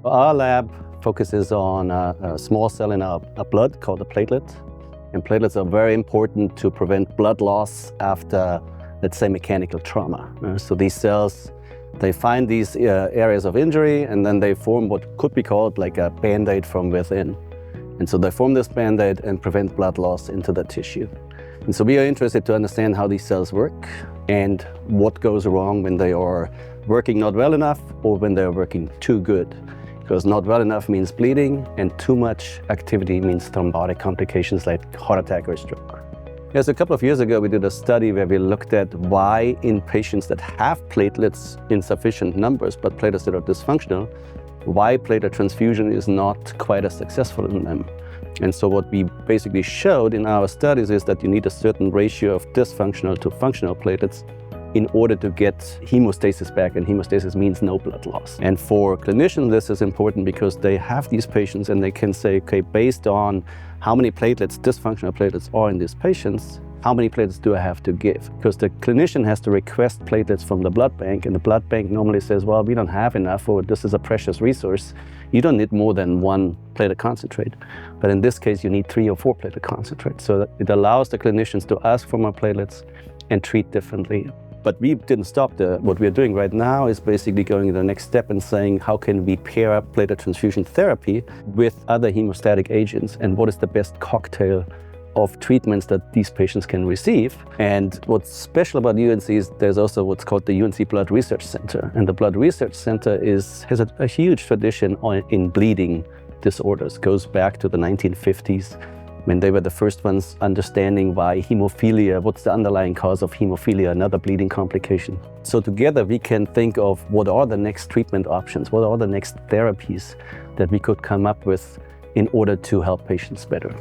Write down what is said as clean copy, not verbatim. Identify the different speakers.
Speaker 1: Our lab focuses on a small cell in our blood called a platelet. And platelets are very important to prevent blood loss after, let's say, mechanical trauma. So these cells, they find these areas of injury, and then they form what could be called like a Band-Aid from within. And so they form this Band-Aid and prevent blood loss into the tissue. And so we are interested to understand how these cells work and what goes wrong when they are working not well enough or when they're working too good. Because not well enough means bleeding, and too much activity means thrombotic complications like heart attack or stroke. Yes, a couple of years ago we did a study where we looked at why in patients that have platelets in sufficient numbers but platelets that are dysfunctional, why platelet transfusion is not quite as successful in them. And so what we basically showed in our studies is that you need a certain ratio of dysfunctional to functional platelets in order to get hemostasis back, and hemostasis means no blood loss. And for clinicians, this is important because they have these patients and they can say, okay, based on how many platelets, dysfunctional platelets are in these patients, how many platelets do I have to give? Because the clinician has to request platelets from the blood bank, and the blood bank normally says, well, we don't have enough, or this is a precious resource. You don't need more than 1 platelet concentrate. But in this case, you need 3 or 4 platelet concentrates. So that it allows the clinicians to ask for more platelets and treat differently. But we didn't stop there. What we're doing right now is basically going to the next step and saying, how can we pair up platelet transfusion therapy with other hemostatic agents, and what is the best cocktail of treatments that these patients can receive? And what's special about UNC is there's also what's called the UNC Blood Research Center. And the Blood Research Center has a huge tradition in bleeding disorders. It goes back to the 1950s. When they were the first ones understanding why hemophilia, what's the underlying cause of hemophilia, another bleeding complication. So together we can think of what are the next treatment options, what are the next therapies that we could come up with in order to help patients better.